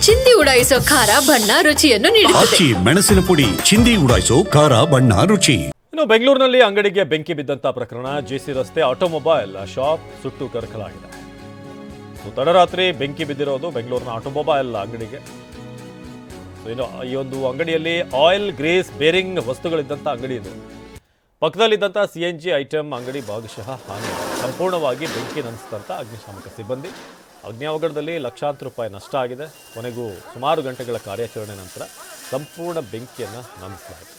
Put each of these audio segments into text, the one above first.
ಚಿಂದಿ ಉಡಾಯಿಸೋ ಖಾರ ಬಣ್ಣ ರುಚಿಯನ್ನು ನೀಡುತ್ತದೆ. ಮೆಣಸಿನ ಪುಡಿ ಚಿಂದಿ ಉಡಾಯಿಸೋ ಖಾರ ಬಣ್ಣ ರುಚಿ. ಇನ್ನು ಬೆಂಗಳೂರಿನಲ್ಲಿ ಅಂಗಡಿಗೆ ಬೆಂಕಿ ಬಿದ್ದಂತ ಪ್ರಕರಣ. ಜೆಸಿ ರಸ್ತೆ ಆಟೋಮೊಬೈಲ್ ಶಾಪ್ ಸುಟ್ಟು ಕರಕಲಾಗಿದೆ. ತಡರಾತ್ರಿ ಬೆಂಕಿ ಬಿದ್ದಿರೋದು ಬೆಂಗಳೂರಿನ ಆಟೋಮೊಬೈಲ್ ಅಂಗಡಿಗೆ. ಇನ್ನು ಈ ಒಂದು ಅಂಗಡಿಯಲ್ಲಿ ಆಯಿಲ್, ಗ್ರೀಸ್, ಬೇರಿಂಗ್ ವಸ್ತುಗಳಿದ್ದಂಥ ಅಂಗಡಿ ಇದು. ಪಕ್ಕದಲ್ಲಿದ್ದಂಥ CNG ಐಟಮ್ ಅಂಗಡಿ ಭಾಗಶಃ ಹಾನಿ, ಸಂಪೂರ್ಣವಾಗಿ ಬೆಂಕಿ ನಂದಿಸಿದಂಥ ಅಗ್ನಿಶಾಮಕ ಸಿಬ್ಬಂದಿ. ಅಗ್ನಿ ಲಕ್ಷಾಂತರ ರೂಪಾಯಿ ನಷ್ಟ ಆಗಿದೆ. ಕೊನೆಗೂ ಸುಮಾರು ಗಂಟೆಗಳ ಕಾರ್ಯಾಚರಣೆ ನಂತರ ಸಂಪೂರ್ಣ ಬೆಂಕಿಯನ್ನು ನಂದಿಸಲಾಯಿತು.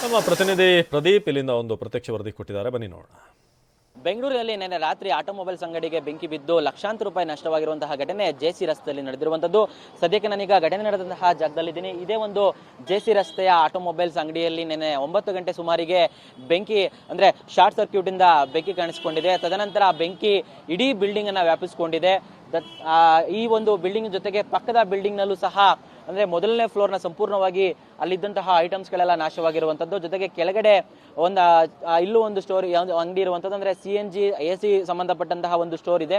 ನಮ್ಮ ಪ್ರತಿನಿಧಿ ಪ್ರದೀಪ್ ಇಲ್ಲಿಂದ ಒಂದು ಪ್ರತ್ಯಕ್ಷ ವರದಿ ಕೊಟ್ಟಿದ್ದಾರೆ, ಬನ್ನಿ ನೋಡೋಣ. ಬೆಂಗಳೂರಿನಲ್ಲಿ ನಿನ್ನೆ ರಾತ್ರಿ ಆಟೋಮೊಬೈಲ್ಸ್ ಅಂಗಡಿಗೆ ಬೆಂಕಿ ಬಿದ್ದು ಲಕ್ಷಾಂತರ ರೂಪಾಯಿ ನಷ್ಟವಾಗಿರುವಂತಹ ಘಟನೆ ಜೆಸಿ ರಸ್ತೆಯಲ್ಲಿ ನಡೆದಿರುವಂಥದ್ದು. ಸದ್ಯಕ್ಕೆ ನಾನೀಗ ಘಟನೆ ನಡೆದಂತಹ ಜಾಗದಲ್ಲಿದ್ದೀನಿ. ಇದೇ ಒಂದು ಜೆಸಿ ರಸ್ತೆಯ ಆಟೋಮೊಬೈಲ್ಸ್ ಅಂಗಡಿಯಲ್ಲಿ ನಿನ್ನೆ 9 ಗಂಟೆ ಸುಮಾರಿಗೆ ಬೆಂಕಿ ಅಂದರೆ ಶಾರ್ಟ್ ಸರ್ಕ್ಯೂಟ್ ಇಂದ ಬೆಂಕಿ ಕಾಣಿಸಿಕೊಂಡಿದೆ. ತದನಂತರ ಬೆಂಕಿ ಇಡೀ ಬಿಲ್ಡಿಂಗ್ ಅನ್ನ ವ್ಯಾಪಿಸಿಕೊಂಡಿದೆ. ಈ ಒಂದು ಬಿಲ್ಡಿಂಗ್ ಜೊತೆಗೆ ಪಕ್ಕದ ಬಿಲ್ಡಿಂಗ್ ನಲ್ಲೂ ಸಹ ಅಂದರೆ ಮೊದಲನೇ ಫ್ಲೋರ್ನ ಸಂಪೂರ್ಣವಾಗಿ ಅಲ್ಲಿದ್ದಂತಹ ಐಟಮ್ಸ್ಗಳೆಲ್ಲ ನಾಶವಾಗಿರುವಂಥದ್ದು. ಜೊತೆಗೆ ಕೆಳಗಡೆ ಇಲ್ಲೂ ಒಂದು ಸ್ಟೋರ್ ಅಂಗಡಿ ಇರುವಂಥದ್ದು, ಅಂದರೆ CNG AC ಸಂಬಂಧಪಟ್ಟಂತಹ ಒಂದು ಸ್ಟೋರ್ ಇದೆ.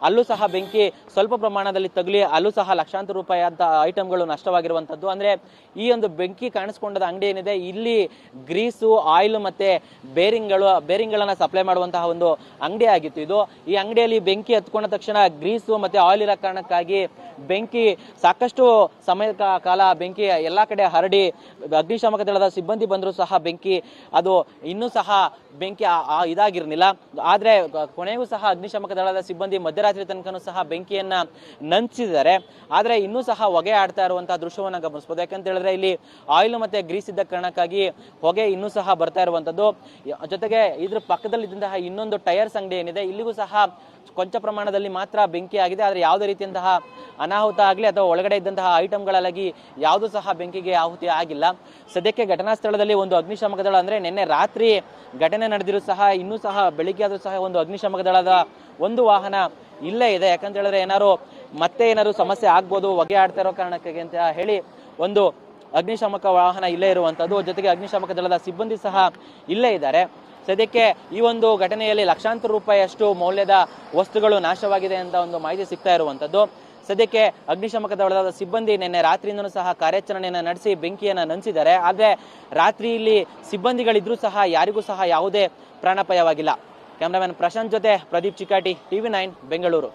ಅಲ್ಲೂ ಸಹ ಬೆಂಕಿ ಸ್ವಲ್ಪ ಪ್ರಮಾಣದಲ್ಲಿ ತಗುಲಿ ಅಲ್ಲೂ ಸಹ ಲಕ್ಷಾಂತರ ರೂಪಾಯಿ ಅಂತ ಐಟಮ್ಗಳು ನಷ್ಟವಾಗಿರುವಂಥದ್ದು. ಅಂದರೆ ಈ ಒಂದು ಬೆಂಕಿ ಕಾಣಿಸ್ಕೊಂಡದ ಅಂಗಡಿ ಏನಿದೆ, ಇಲ್ಲಿ ಗ್ರೀಸು, ಆಯಿಲ್ ಮತ್ತು ಬೇರಿಂಗ್ಗಳನ್ನು ಸಪ್ಲೈ ಮಾಡುವಂತಹ ಒಂದು ಅಂಗಡಿ ಆಗಿತ್ತು ಇದು. ಈ ಅಂಗಡಿಯಲ್ಲಿ ಬೆಂಕಿ ಹತ್ಕೊಂಡ ತಕ್ಷಣ ಗ್ರೀಸು ಮತ್ತು ಆಯಿಲ್ ಇರೋ ಕಾರಣಕ್ಕಾಗಿ ಬೆಂಕಿ ಸಾಕಷ್ಟು ಸಮಯ ಕಾಲ ಬೆಂಕಿ ಎಲ್ಲ ಕಡೆ ಹರಡಿ ಅಗ್ನಿಶಾಮಕ ದಳದ ಸಿಬ್ಬಂದಿ ಬಂದರೂ ಸಹ ಬೆಂಕಿ ಅದು ಇನ್ನೂ ಸಹ ಬೆಂಕಿ ಇದಾಗಿರಲಿಲ್ಲ. ಆದರೆ ಕೊನೆಗೂ ಸಹ ಅಗ್ನಿಶಾಮಕ ದಳದ ಸಿಬ್ಬಂದಿ ಮಧ್ಯರಾತ್ರಿ ತನಕನೂ ಸಹ ಬೆಂಕಿಯನ್ನು ನಂದಿಸಿದ್ದಾರೆ. ಆದರೆ ಇನ್ನೂ ಸಹ ಹೊಗೆ ಆಡ್ತಾ ಇರುವಂತಹ ದೃಶ್ಯವನ್ನು ಗಮನಿಸಬಹುದು. ಯಾಕಂತ ಹೇಳಿದ್ರೆ ಇಲ್ಲಿ ಆಯಿಲ್ ಮತ್ತೆ ಗ್ರೀಸ್ ಇದ್ದ ಕಾರಣಕ್ಕಾಗಿ ಹೊಗೆ ಇನ್ನೂ ಸಹ ಬರ್ತಾ ಇರುವಂಥದ್ದು. ಜೊತೆಗೆ ಇದ್ರ ಪಕ್ಕದಲ್ಲಿದ್ದಂತಹ ಇನ್ನೊಂದು ಟೈರ್ಸ್ ಅಂಗಡಿ ಏನಿದೆ, ಇಲ್ಲಿಗೂ ಸಹ ಕೊಂಚ ಪ್ರಮಾಣದಲ್ಲಿ ಮಾತ್ರ ಬೆಂಕಿ ಆಗಿದೆ. ಆದರೆ ಯಾವುದೇ ರೀತಿಯಂತಹ ಅನಾಹುತ ಆಗಲಿ ಅಥವಾ ಒಳಗಡೆ ಇದ್ದಂತಹ ಐಟಮ್ಗಳಾಗಿ ಯಾವುದೂ ಸಹ ಬೆಂಕಿಗೆ ಆಹುತಿ ಆಗಿಲ್ಲ. ಸದ್ಯಕ್ಕೆ ಘಟನಾ ಸ್ಥಳದಲ್ಲಿ ಒಂದು ಅಗ್ನಿಶಾಮಕ ದಳ, ಅಂದರೆ ನಿನ್ನೆ ರಾತ್ರಿ ಘಟನೆ ನಡೆದಿರೂ ಸಹ ಇನ್ನೂ ಸಹ ಬೆಳಿಗ್ಗೆ ಆದರೂ ಸಹ ಒಂದು ಅಗ್ನಿಶಾಮಕ ದಳದ ಒಂದು ವಾಹನ ಇಲ್ಲೇ ಇದೆ. ಯಾಕಂತ ಹೇಳಿದ್ರೆ ಏನಾದ್ರು ಸಮಸ್ಯೆ ಆಗ್ಬೋದು ಹೊಗೆ ಆಡ್ತಾ ಇರೋ ಕಾರಣಕ್ಕಾಗಿ ಅಂತ ಹೇಳಿ ಒಂದು ಅಗ್ನಿಶಾಮಕ ವಾಹನ ಇಲ್ಲೇ ಇರುವಂಥದ್ದು. ಜೊತೆಗೆ ಅಗ್ನಿಶಾಮಕ ದಳದ ಸಿಬ್ಬಂದಿ ಸಹ ಇಲ್ಲೇ ಇದ್ದಾರೆ. ಸದ್ಯಕ್ಕೆ ಈ ಒಂದು ಘಟನೆಯಲ್ಲಿ ಲಕ್ಷಾಂತರ ರೂಪಾಯಿಯಷ್ಟು ಮೌಲ್ಯದ ವಸ್ತುಗಳು ನಾಶವಾಗಿದೆ ಅಂತ ಒಂದು ಮಾಹಿತಿ ಸಿಗ್ತಾ ಇರುವಂಥದ್ದು. ಸದ್ಯಕ್ಕೆ ಅಗ್ನಿಶಾಮಕ ದಳದ ಸಿಬ್ಬಂದಿ ನಿನ್ನೆ ರಾತ್ರಿಯಿಂದಲೂ ಸಹ ಕಾರ್ಯಾಚರಣೆಯನ್ನು ನಡೆಸಿ ಬೆಂಕಿಯನ್ನು ನಂದಿಸಿದ್ದಾರೆ. ಆದರೆ ರಾತ್ರಿ ಇಲ್ಲಿ ಸಿಬ್ಬಂದಿಗಳಿದ್ರೂ ಸಹ ಯಾರಿಗೂ ಸಹ ಯಾವುದೇ ಪ್ರಾಣಾಪಾಯವಾಗಿಲ್ಲ. ಕ್ಯಾಮ್ರಾಮನ್ ಪ್ರಶಾಂತ್ ಜೊತೆ ಪ್ರದೀಪ್ ಚಿಕ್ಕಾಟಿ, TV9 ಬೆಂಗಳೂರು.